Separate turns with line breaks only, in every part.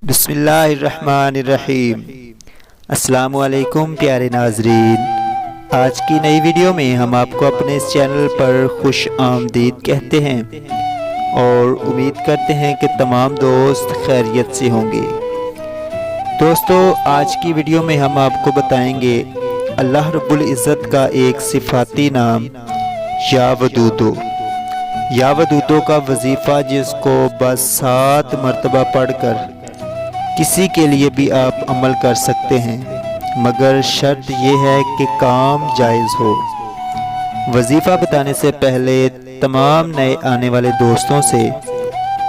बिस्मिल्लाहिर्रहमानिर्रहीम। अस्सलामु अलैकुम प्यारे नाजरीन, आज की नई वीडियो में हम आपको अपने इस चैनल पर खुश आमदीद कहते हैं और उम्मीद करते हैं कि तमाम दोस्त खैरियत से होंगे। दोस्तों, आज की वीडियो में हम आपको बताएंगे अल्लाह रब्बुल इज़्ज़त का एक सिफाती नाम या वदूदो। या वदूदो का वजीफ़ा जिसको बस 7 मरतबा पढ़कर किसी के लिए भी आप अमल कर सकते हैं, मगर शर्त यह है कि काम जायज़ हो। वजीफ़ा बताने से पहले तमाम नए आने वाले दोस्तों से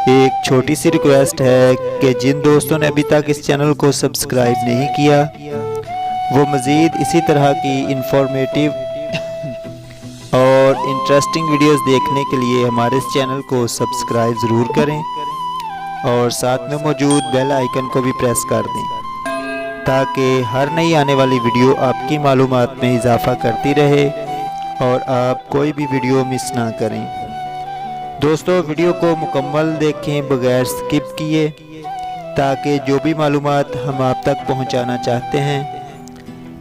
एक छोटी सी रिक्वेस्ट है कि जिन दोस्तों ने अभी तक इस चैनल को सब्सक्राइब नहीं किया वो मज़ीद इसी तरह की इंफॉर्मेटिव और इंटरेस्टिंग वीडियोस देखने के लिए हमारे इस चैनल को सब्सक्राइब ज़रूर करें और साथ में मौजूद बेल आइकन को भी प्रेस कर दें ताकि हर नई आने वाली वीडियो आपकी मालूमात में इजाफ़ा करती रहे और आप कोई भी वीडियो मिस ना करें। दोस्तों, वीडियो को मुकम्मल देखें बगैर स्किप किए ताकि जो भी मालूमात हम आप तक पहुंचाना चाहते हैं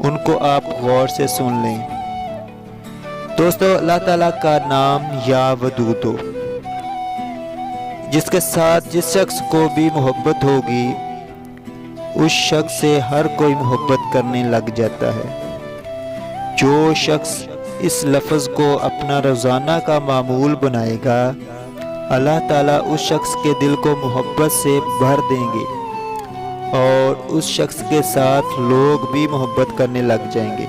उनको आप गौर से सुन लें। दोस्तों, अल्लाह ताला का नाम या वदूदो, जिसके साथ जिस शख्स को भी मोहब्बत होगी उस शख्स से हर कोई मोहब्बत करने लग जाता है। जो शख्स इस लफ्ज़ को अपना रोज़ाना का मामूल बनाएगा, अल्लाह ताला उस शख्स के दिल को मोहब्बत से भर देंगे और उस शख्स के साथ लोग भी मोहब्बत करने लग जाएंगे।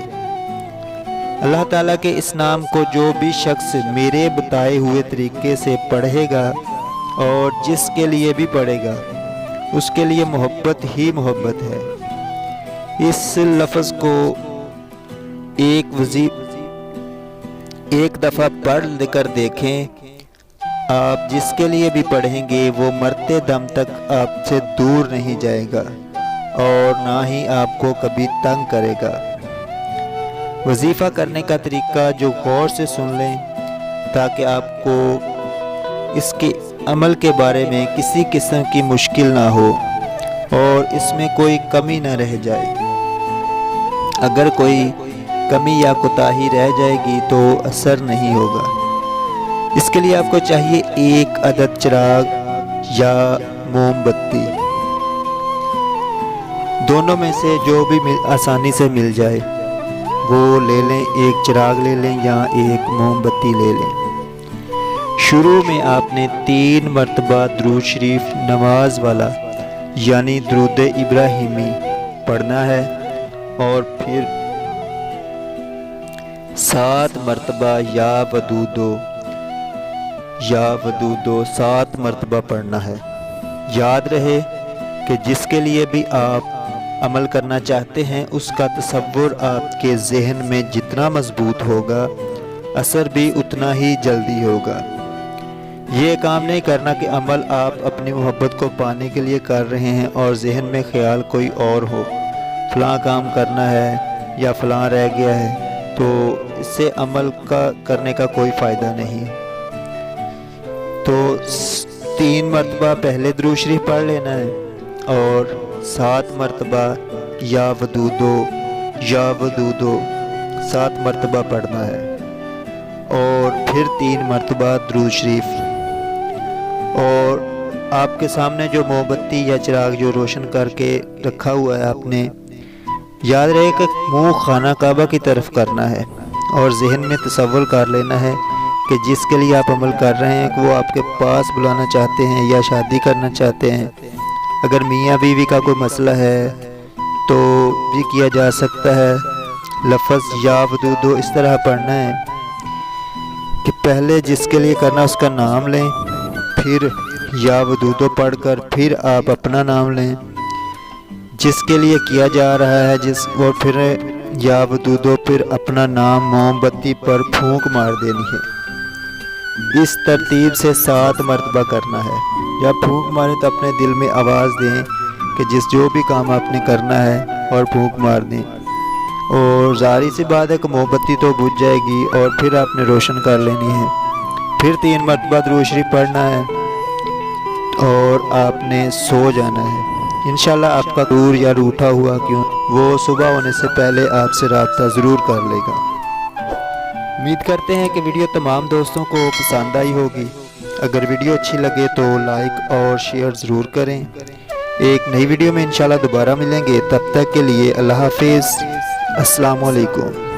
अल्लाह ताला के इस नाम को जो भी शख्स मेरे बताए हुए तरीके से पढ़ेगा और जिसके लिए भी पढ़ेगा उसके लिए मोहब्बत ही मोहब्बत है। इस लफ्ज़ को एक दफ़ा पढ़ कर देखें। आप जिसके लिए भी पढ़ेंगे वो मरते दम तक आपसे दूर नहीं जाएगा और ना ही आपको कभी तंग करेगा। वजीफ़ा करने का तरीका जो गौर से सुन लें ताकि आपको इसके अमल के बारे में किसी किस्म की मुश्किल ना हो और इसमें कोई कमी ना रह जाए। अगर कोई कमी या कोताही रह जाएगी तो असर नहीं होगा। इसके लिए आपको चाहिए एक अदद चिराग या मोमबत्ती, दोनों में से जो भी आसानी से मिल जाए वो ले लें। एक चिराग ले लें या एक मोमबत्ती ले लें। शुरू में आपने 3 मरतबा दुरूद शरीफ नमाज वाला यानी दुरूद इब्राहिमी पढ़ना है और फिर 7 मरतबा या वदूदो 7 मरतबा पढ़ना है। याद रहे कि जिसके लिए भी आप अमल करना चाहते हैं उसका तसव्वुर आपके जहन में जितना मजबूत होगा असर भी उतना ही जल्दी होगा। ये काम नहीं करना कि अमल आप अपनी मोहब्बत को पाने के लिए कर रहे हैं और जहन में ख्याल कोई और हो, फ़लाँ काम करना है या फ़लाँ रह गया है, तो इससे अमल करने का कोई फ़ायदा नहीं। तो 3 मरतबा पहले दुरूद शरीफ पढ़ लेना है और 7 मरतबा या वदूदो 7 मरतबा पढ़ना है और फिर 3 मरतबा दुरूद शरीफ। और आपके सामने जो मोमबत्ती या चिराग जो रोशन करके रखा हुआ है, आपने याद रहे कि मुँह खाना काबा की तरफ करना है और जहन में तसव्वुर कर लेना है कि जिसके लिए आप अमल कर रहे हैं वो आपके पास बुलाना चाहते हैं या शादी करना चाहते हैं। अगर मियाँ बीवी का कोई मसला है तो भी किया जा सकता है। लफ्ज़ या वदूदो इस तरह पढ़ना है कि पहले जिसके लिए करना उसका नाम लें, फिर या वदूदो पढ़कर फिर आप अपना नाम लें। जिसके लिए किया जा रहा है वो फिर या वदूदो फिर अपना नाम मोमबत्ती पर फूंक मार देनी है। इस तरतीब से 7 मरतबा करना है। जब फूंक मारें तो अपने दिल में आवाज़ दें कि जो भी काम आपने करना है और फूंक मार दें। और ज़ाहिर सी बात है कि मोमबत्ती तो बुझ जाएगी और फिर आपने रोशन कर लेनी है। फिर 3 मरतबा दुरूद शरीफ पढ़ना है और आपने सो जाना है। इंशाल्लाह आपका दूर या रूठा हुआ क्यों, वो सुबह होने से पहले आपसे रब्ता ज़रूर कर लेगा। उम्मीद करते हैं कि वीडियो तमाम दोस्तों को पसंद आई होगी। अगर वीडियो अच्छी लगे तो लाइक और शेयर ज़रूर करें। एक नई वीडियो में इंशाल्लाह दोबारा मिलेंगे, तब तक के लिए अल्लाह हाफिज़, अस्सलाम वालेकुम।